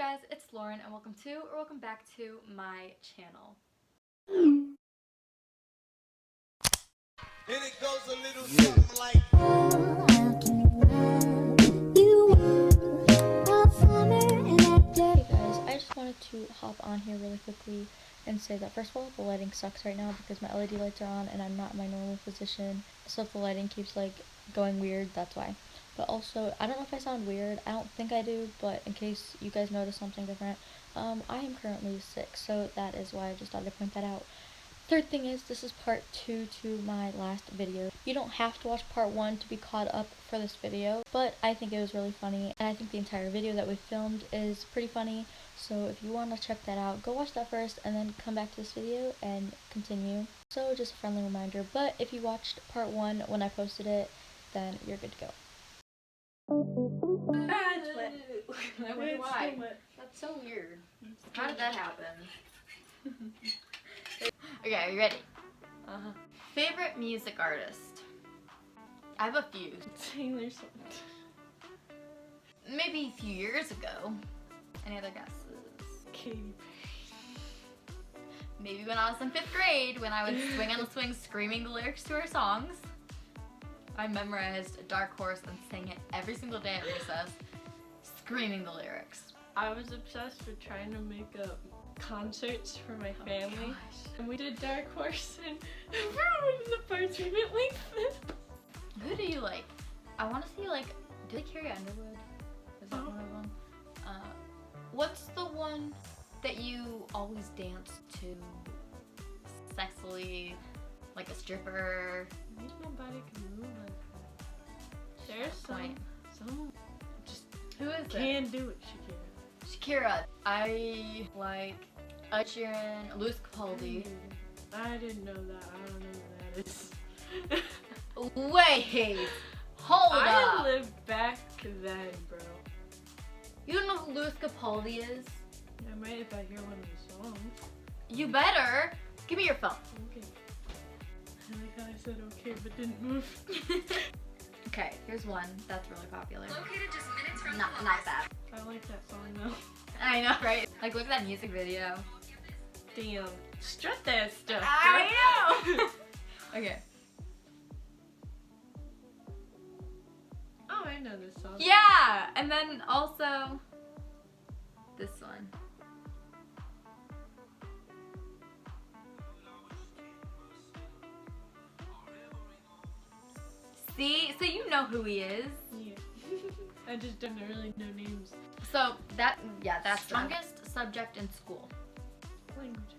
guys, it's Lauren and welcome back to my channel. And it goes a little something like Hey guys, I just wanted to hop on here really quickly and say that first of all, the lighting sucks right now because my LED lights are on and I'm not in my normal position. So if the lighting keeps like going weird, that's why. But also, I don't know if I sound weird. I don't think I do, but in case you guys notice something different, I am currently sick, so that is why I just thought I'd point that out. Third thing is, this is part 2 to my last video. You don't have to watch part 1 to be caught up for this video, but I think it was really funny, and I think the entire video that we filmed is pretty funny, so if you want to check that out, go watch that first, and then come back to this video and continue. So just a friendly reminder, but if you watched part 1 when I posted it, then you're good to go. It's wet. I wonder why. That's so weird. How did that happen? Okay, are you ready? Favorite music artist? I have a few. Taylor Swift. Maybe a few years ago. Any other guesses? Katy Maybe when I was in 5th grade, when I would swing on the swing screaming the lyrics to her songs. I memorized Dark Horse and sang it every single day at recess, screaming the lyrics. I was obsessed with trying to make up concerts for my family. And we did Dark Horse and one of the parts we went like this. Who do you like? I want to see like, do they carry Underwood? Is that one of them? What's the one that you always dance to sexily, like a stripper? Nobody can move like that. There's some just Who is it? can do it, Shakira. Shakira. I like Ed Sheeran, Louis Capaldi. I didn't know that. I don't know who that is. Wait, hold up. I lived back then, bro. You don't know who Louis Capaldi is? I might if I hear one of his songs. You better. Give me your phone. Okay. I like how I said okay but didn't move. Okay, here's one that's really popular. Located just minutes from Not bad. I like that song though. I know, right? Like, look at that music video. Damn. Strut that stuff. I know. Okay. Oh, I know this song. Yeah, and then also this one. See, so you know who he is. Yeah. I just don't really know names. So that's strongest subject in school. Language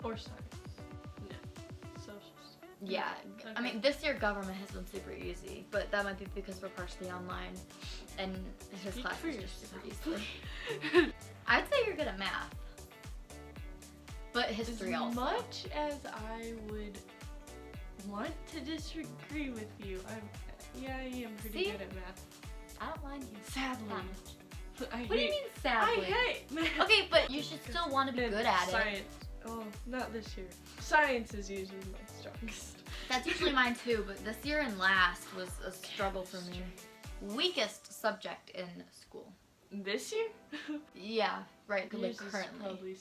arts. Or science. No. Social studies. Yeah, Okay. I mean, this year government has been super easy, but that might be because we're partially online, and his Speak class for is just super yourself. easy. I'd say you're good at math, but history As also. much as I would want to disagree with you, I am pretty See? good at math. I don't mind you. Sadly. What do you mean sadly? I hate math. Okay, but you should still want to be good at it. Science. Oh, not this year. Science is usually my strongest. That's usually mine too, but this year and last was a struggle for me. Weakest subject in school. This year? Yeah, right, like Yours is currently. probably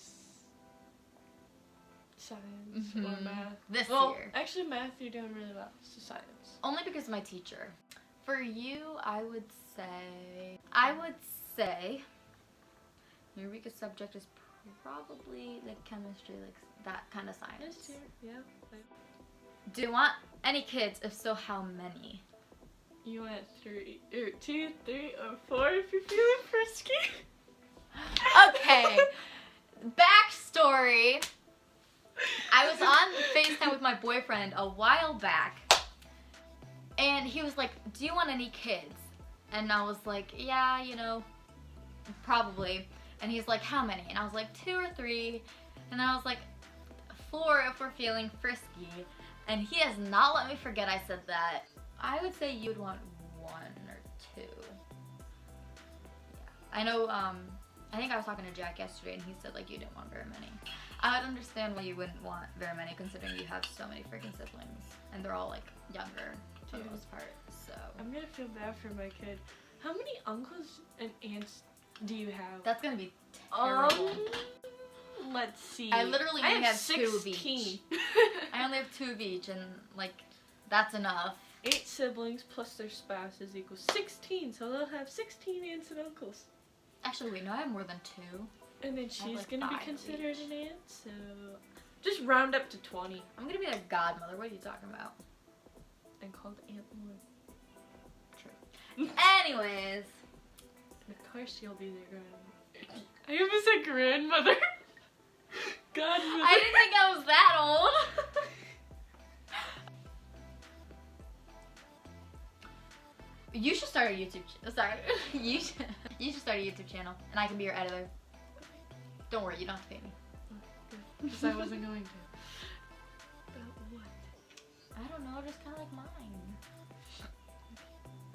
science or Mhm. math. This Well, year. actually math you're doing really well, so science. Only because of my teacher. For you, I would say your weakest subject is probably like chemistry, like that kind of science. This year, yeah. Do you want any kids? If so, how many? You want 3, or 2, 3, or 4 if you're feeling frisky? Okay. Backstory. I was on FaceTime with my boyfriend a while back, and he was like, do you want any kids? And I was like, yeah, you know, probably. And he's like, how many? And I was like, 2 or 3. And I was like, 4 if we're feeling frisky. And he has not let me forget I said that. I would say you would want 1 or 2. Yeah. I know, I think I was talking to Jack yesterday and he said like you didn't want very many. I would understand why you wouldn't want very many considering you have so many freaking siblings. And they're all like younger for the most part, so. I'm gonna feel bad for my kid. How many uncles and aunts do you have? That's gonna be terrible. Let's see. I literally only have 2 of 16. each. I only have 2 of each, and like, that's enough. 8 siblings plus their spouses equals 16, so they'll have 16 aunts and uncles. Actually, wait, no, I have more than 2. And then she's like gonna be 5 considered each. an aunt, so just round up to 20 I'm gonna be their godmother. What are you talking about? and called Aunt Lauren. True. Anyways. And of course you'll be their grandmother. I almost said grandmother. Godmother. I didn't think I was that old. You should start a YouTube channel. Sorry. You should start a YouTube channel, and I can be your editor. Don't worry, you don't have to pay me. Because I wasn't going to. But what? I don't know, just kind of like mine.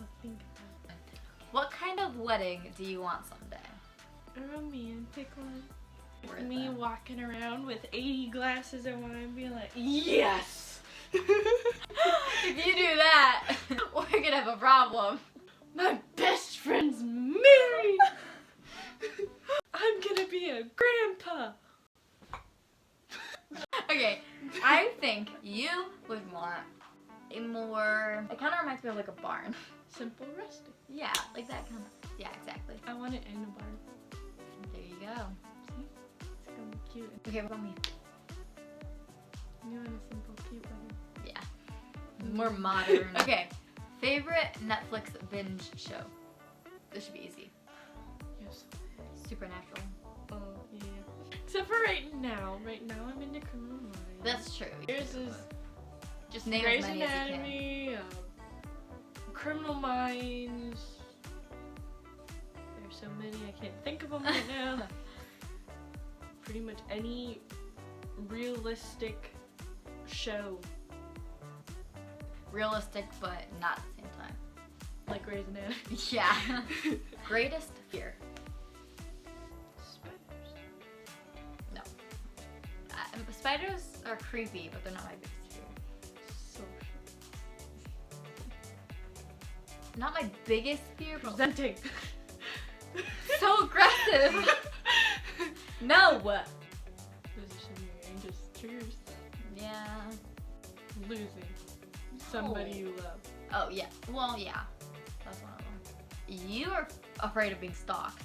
I'll think about it. What kind of wedding do you want someday? A romantic one. Worth Me it. walking around with 80 glasses of wine being like, yes! If you do that, we're gonna have a problem. My best friend's married! I'm gonna be a grandpa! Okay, I think you would want a more, it kind of reminds me of like a barn. Simple, rustic. Yeah, like that kind of, yeah, exactly. I want it in a barn. There you go. See? It's gonna be cute. Okay, what about me? You want a simple, cute wedding. Yeah. More modern. Okay, favorite Netflix binge show? This should be easy. Yes. Supernatural. Oh, yeah. Except for right now. Right now I'm into Criminal Minds. That's true. Yours is Just name Grey's as many as you can. Anatomy, Criminal Minds. There's so many I can't think of them right now. Pretty much any realistic show, Realistic, but not at the same time. like Grey's Anatomy. Yeah. Greatest fear? Spiders. No. Spiders are creepy, but they're not my biggest fear. Social. Not my biggest fear, but Presenting. so aggressive. No. Those are some of your angest triggers. Yeah. Losing somebody you love. Oh yeah. Well, yeah. That's one of them. You are afraid of being stalked.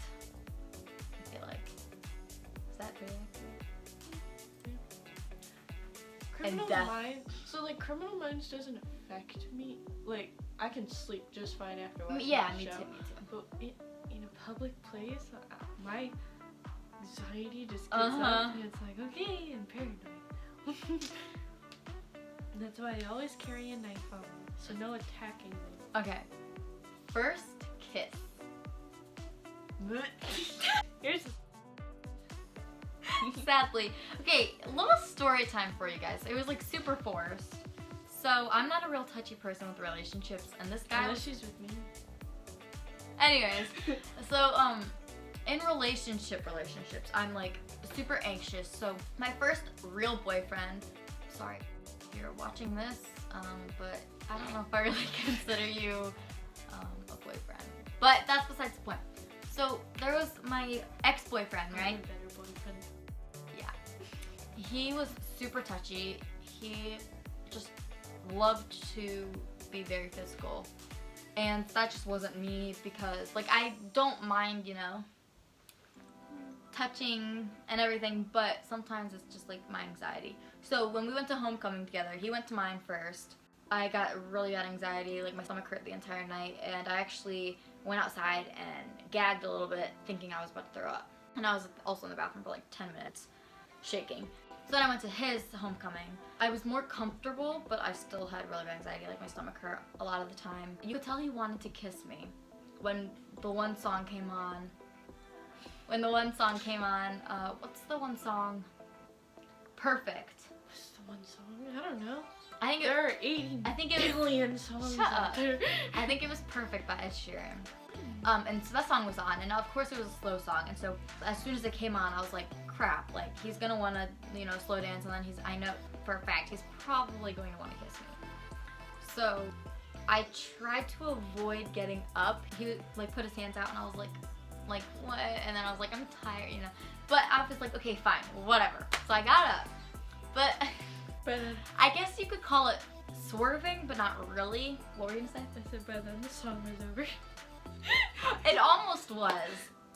I feel like. Is that pretty accurate? Criminal death. Minds. So like Criminal Minds doesn't affect me. Like I can sleep just fine after watching Yeah, the me show. too. Me too. But in a public place, my anxiety just gets Uh-huh. up and it's like, okay, I'm paranoid. And that's why I always carry a knife on me, so no attacking me. Okay. First kiss. Here's Sadly. Okay, a little story time for you guys. It was like super forced. So I'm not a real touchy person with relationships, and this guy unless she's with me. Anyways, so in relationships, I'm like super anxious. So my first real boyfriend, sorry if you're watching this, but I don't know if I really consider you a boyfriend. But that's besides the point. So there was my ex-boyfriend, I'm right? a better boyfriend. Yeah. He was super touchy. He just loved to be very physical. And that just wasn't me because, like, I don't mind, you know, touching and everything, but sometimes it's just, like, my anxiety. So when we went to homecoming together, he went to mine first. I got really bad anxiety, like, my stomach hurt the entire night, and I actually went outside and gagged a little bit, thinking I was about to throw up. And I was also in the bathroom for, like, 10 minutes, shaking. So then I went to his homecoming. I was more comfortable, but I still had really bad anxiety, like my stomach hurt a lot of the time. You could tell he wanted to kiss me when the one song came on. What's the one song? Perfect. What's the one song? I don't know. I think There are 80 I think it was billion songs Shut out up. there. I think it was Perfect by Ed Sheeran. And so that song was on, and of course it was a slow song, and so as soon as it came on, I was like, crap, like, he's gonna wanna, you know, slow dance, and then I know for a fact he's probably going to wanna kiss me. So I tried to avoid getting up. He would like put his hands out and I was like what? And then I was like, I'm tired, you know. But I was like, okay, fine, whatever. So I got up. But I guess you could call it swerving, but not really. What were you gonna say? I said, but then the song was over. It almost was.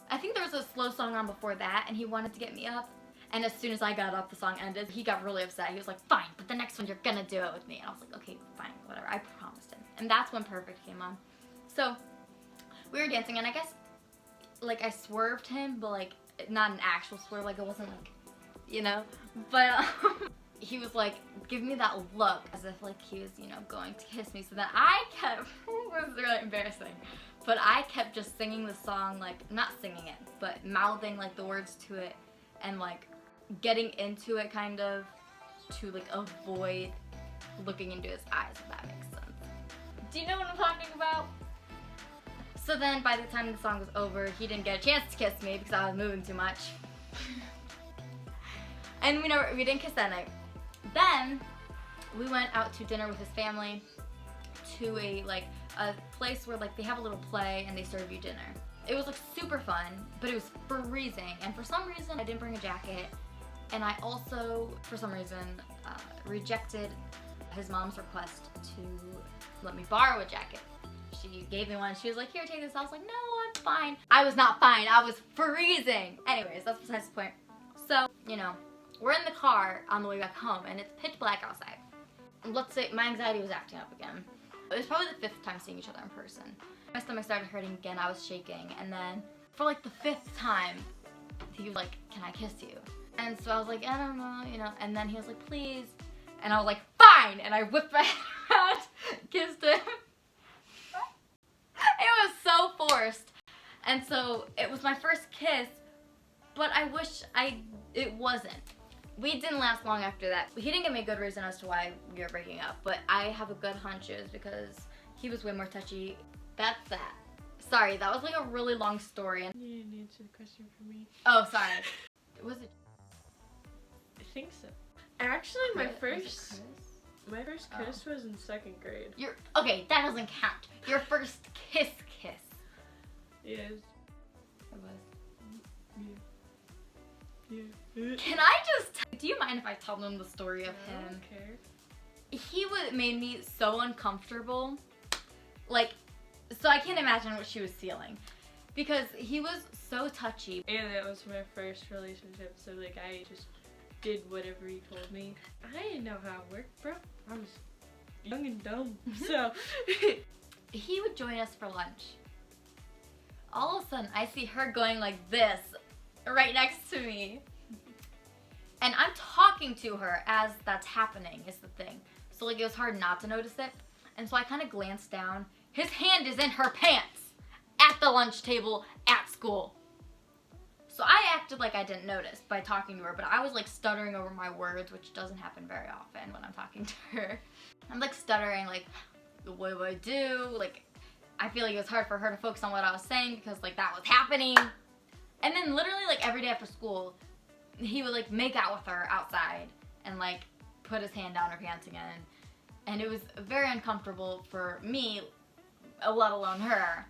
I think there was a slow song on before that, and he wanted to get me up. And as soon as I got up, the song ended. He got really upset. He was like, fine, but the next one you're gonna do it with me. And I was like, okay, fine, whatever. I promised him. And that's when Perfect came on. So we were dancing, and I guess like I swerved him, but like not an actual swerve. Like it wasn't like, you know. But he was like, give me that look, as if like he was, you know, going to kiss me. So then I kept, it was really embarrassing, but I kept just singing the song, like not singing it, but mouthing like the words to it, and like getting into it kind of to like avoid looking into his eyes, if that makes sense. Do you know what I'm talking about? So then by the time the song was over, he didn't get a chance to kiss me because I was moving too much. And we didn't kiss that night. Then we went out to dinner with his family to a place where like they have a little play and they serve you dinner. It was like super fun, but it was freezing, and for some reason I didn't bring a jacket, and I also for some reason rejected his mom's request to let me borrow a jacket. She gave me one. She was like, here, take this. I was like, no, I'm fine. I was not fine. I was freezing. Anyways, that's besides the point. So, you know, we're in the car on the way back home, and it's pitch black outside. Let's say my anxiety was acting up again. It was probably the 5th time seeing each other in person. My stomach started hurting again. I was shaking. And then for like the 5th time, he was like, can I kiss you? And so I was like, I don't know, you know. And then he was like, please. And I was like, fine. And I whipped my head around, kissed him. It was so forced. And so it was my first kiss, but I wish it wasn't. We didn't last long after that. He didn't give me a good reason as to why we were breaking up, but I have a good hunch it was because he was way more touchy. That's that. Sorry, that was like a really long story. You didn't answer the question for me. Oh, sorry. Was it? I think so. Actually, my first Oh. kiss was in 2nd grade. Okay, that doesn't count. Your first kiss. Yes. It was. Yeah. Can I just? Do you mind if I tell them the story of I him? don't care. He made me so uncomfortable. Like, so I can't imagine what she was feeling. Because he was so touchy. And that was my first relationship, so like I just did whatever he told me. I didn't know how it worked, bro. I was young and dumb. So He would join us for lunch. All of a sudden, I see her going like this right next to me. And I'm talking to her as that's happening is the thing. So like it was hard not to notice it. And so I kind of glanced down. His hand is in her pants at the lunch table at school. So I acted like I didn't notice by talking to her, but I was like stuttering over my words, which doesn't happen very often when I'm talking to her. I'm like stuttering, like, what do I do? Like, I feel like it was hard for her to focus on what I was saying because like that was happening. And then literally like every day after school, he would like make out with her outside and like put his hand down her pants again. And it was very uncomfortable for me, let alone her.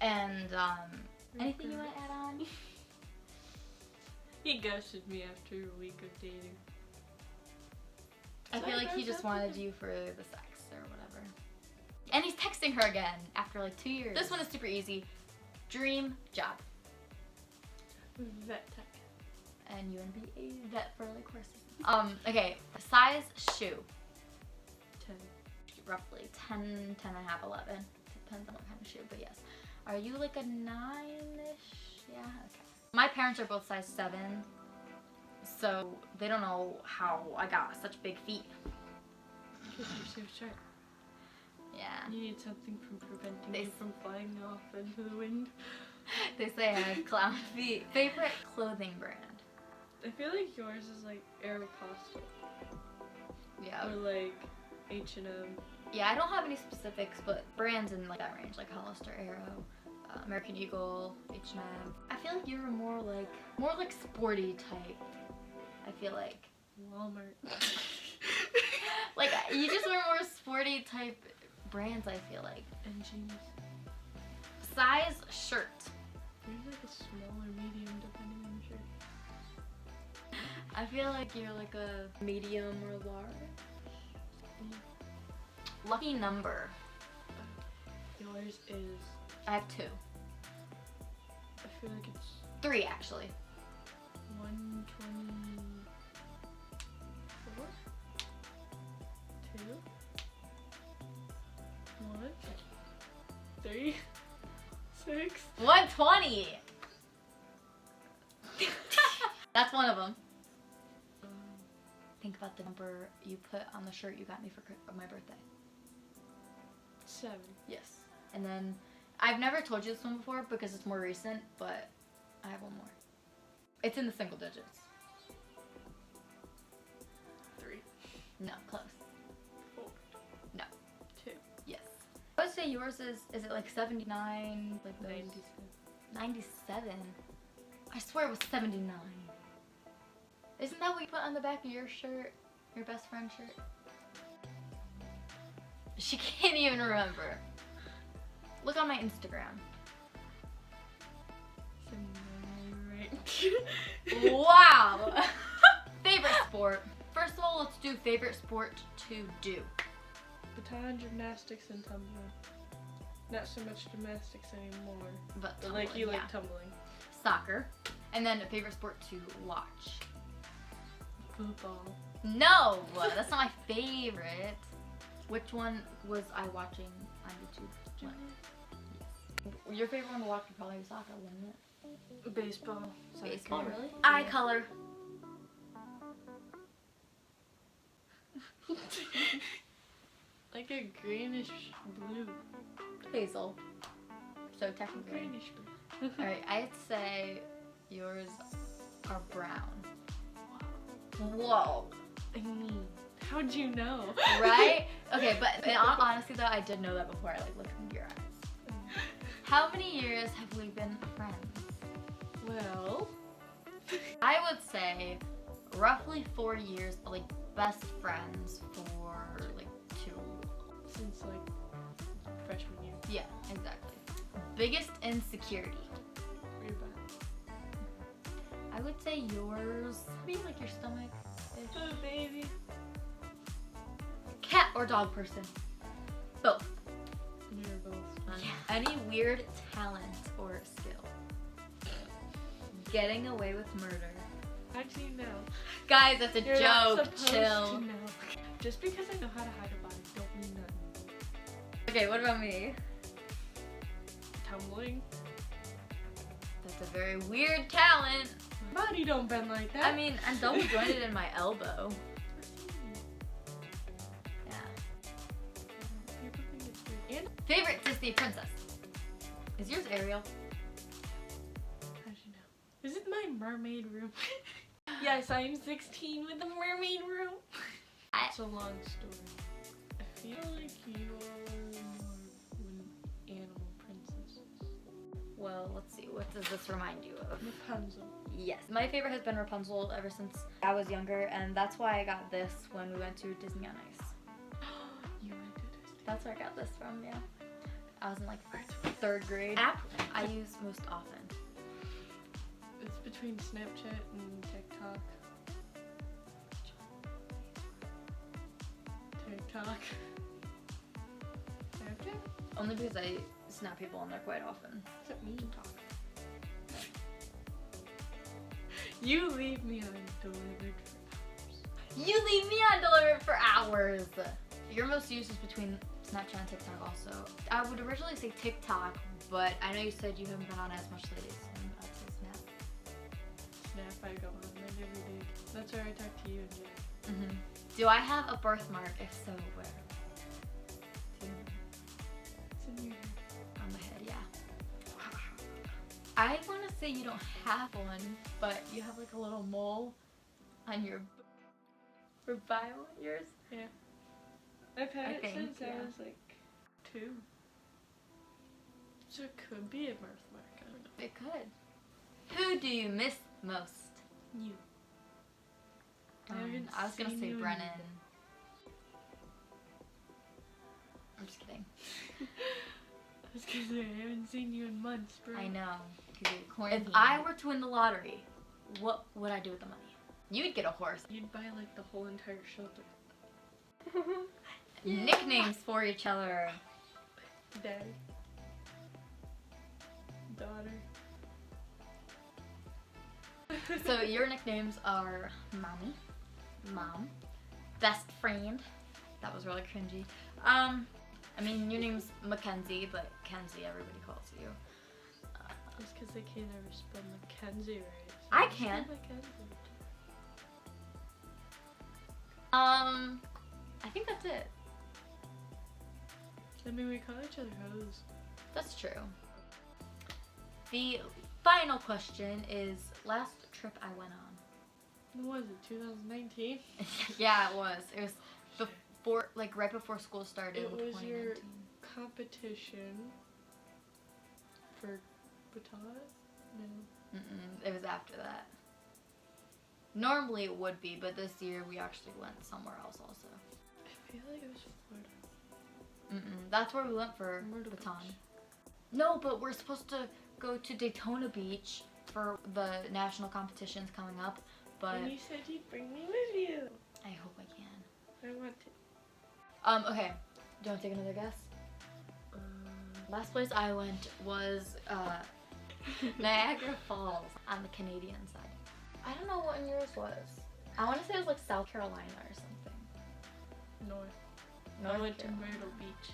And anything you want to add on? he ghosted me after a week of dating. I feel like he just wanted you for the sex or whatever. And he's texting her again after like 2 years. This one is super easy. Dream job. Vet tech. And you want to be a vet for like horses. Okay, size shoe. 10. Roughly 10, 10 and a half, 11. Depends on what kind of shoe, but yes. Are you like a 9-ish? Yeah, okay. My parents are both size 7, so they don't know how I got such big feet. Because you're so short. Yeah. You need something from preventing They you from flying off into the wind. They say I have clown feet. Favorite clothing brand? I feel like yours is like Aeropostale. Yeah. Or like H&M. Yeah, I don't have any specifics, but brands in like that range, like Hollister, Aero, American Eagle, H&M. I feel like you're more like sporty type. I feel like. Walmart. Like you just wear more sporty type brands, I feel like. And jeans. Size shirt. You're like a small or medium depending on your shirt. I feel like you're like a medium or large. Lucky number. Yours is. I have 2. I feel like it's 3 actually. 124. 2. 1. 3. 6. 120. That's one of them. Think about the number you put on the shirt you got me for my birthday. 7. Yes. And then I've never told you this one before because it's more recent, but I have one more. It's in the single digits. 3. No, close. 4. No. 2. Yes. I would say yours is it like 79? Like those- 97. 97? I swear it was 79. Isn't that what you put on the back of your shirt? Your best friend's shirt? She can't even remember. Look on my Instagram. 79, right? Wow! Favorite sport. First of all, let's do favorite sport to do. Baton, gymnastics, and tumbling. Not so much gymnastics anymore. But But like you tumbling, like tumbling. Soccer. And then a favorite sport to watch. Football. No! That's not my favorite. Which one was I watching on YouTube? What? Yes. Your favorite one to watch would probably be soccer, wouldn't it? Baseball. Baseball, Soccer. really? Eye color. Like a greenish blue. Hazel. So technically. Greenish blue. Alright, I'd say yours are brown. Whoa. How'd you know? Right? Okay, but honestly though, I did know that before I like looked into your eyes. How many years have we been friends? Well, I would say roughly 4 years, but like best friends for like 2. since like freshman year. Yeah, exactly. Biggest insecurity. Your butt. I would say yours. How do you like your stomach? Oh, baby. Cat or dog person? Both. You're both. Any weird talent or skill? Getting away with murder. How'd you know? Guys, that's a You're not joke. supposed Chill. to know. Just because I know how to hide a body don't mean nothing. Okay, what about me? Tumbling. That's a very weird talent. Body don't bend like that. I mean, I'm double jointed in my elbow. Yeah. People think it's weird. And Favorite Disney princess? Is yours Ariel? how'd you know? Is it my mermaid room? Yes, I'm 16 with a mermaid room. It's a long story. I feel like you are more an animal princess. Well, let's see. What does this remind you of? Rapunzel. Yes, my favorite has been Rapunzel ever since I was younger, and that's why I got this when we went to Disney on Ice. You went to Disney. That's where I got this from, yeah. I was in like 3rd grade. App I use most often. It's between Snapchat and TikTok. TikTok. Snapchat? Only because I snap people on there quite often. What's that mean? You leave me undelivered for hours. You leave me undelivered for hours. Your most used is between Snapchat and TikTok also. I would originally say TikTok, but I know you said you haven't been on as much lately, so I'd say Snap. Snap, I go on that every day. That's where I talk to you and Jack. Mm-hmm. Do I have a birthmark? If so, where? It's in your hair. On the head, yeah. I want to say you don't have one, but you have like a little mole on your profile, yours? Yeah. I've had I it think, since yeah. I was like 2. So it could be a birthmark. I don't know. It could. Who do you miss most? You. I was gonna say Brennan. I'm just kidding. That's because I haven't seen you in months, bro. I know. If I were to win the lottery, what would I do with the money? You'd get a horse. You'd buy like the whole entire shelter. Nicknames for each other. Daddy. Daughter. So your nicknames are Mommy, Mom, Best Friend. That was really cringy. I mean, your name's Mackenzie, but Kenzie everybody calls you. It's because they can't ever spell Mackenzie right. So I just can. spell Mackenzie. I think that's it. I mean, we call each other hoes. That's true. The final question is last trip I went on. When was it? 2019? Yeah, it was. It was before, like right before school started. It was 2019. your competition for baton? No. It was after that. Normally it would be, but this year we actually went somewhere else also. I feel like it was Florida. That's where we went for Myrtle baton. Beach. No, but we're supposed to go to Daytona Beach for the national competitions coming up. But And you said you'd bring me with you. I hope I can. I want to. Okay. Do you want to take another guess? Last place I went was Niagara Falls on the Canadian side. I don't know what yours was. I want to say it was like South Carolina or something. North. I North went to Carolina. Myrtle Beach.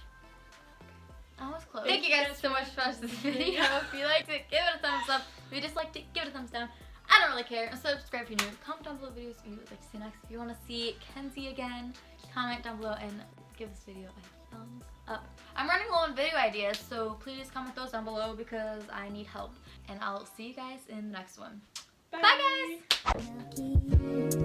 I was close. Thank you guys so much for watching this video. If you liked it, give it a thumbs up. If you disliked it, give it a thumbs down. I don't really care. And subscribe if you're new. Comment down below videos you would like to see next. If you want to see Kenzie again, comment down below and give this video a thumbs up. I'm running low on video ideas, so please comment those down below because I need help. And I'll see you guys in the next one. Bye guys!